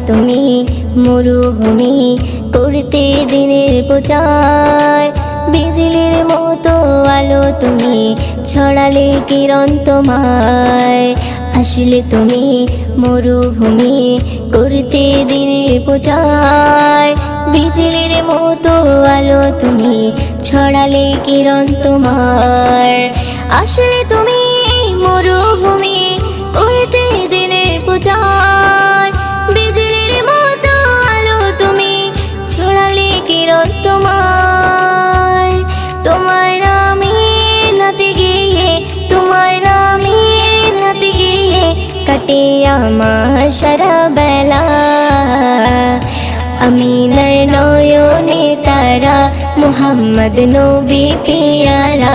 তুমি মরুভূমি করতে দিনের প্রচার, বিজলির মতো আলো তুমি ছড়ালে কিরণ তোমায়। আসলে তুমি মরুভূমি করতে দিনের প্রচার, বিজলির মতো আলো তুমি ছড়ালে কিরণ তোমার। আসলে তুমি মরুভূমি করতে দিনের প্রচার, বিজলির মতো আলো তুমি ছড়ালে কিরণ তোমার। তোমার নামে নাতে গিয়ে, তোমার নামে নাতে গিয়ে কাটে আমার সারা বেলা। আমিনার নয়নে তারা, মুহাম্মদ নবী পিয়ারা,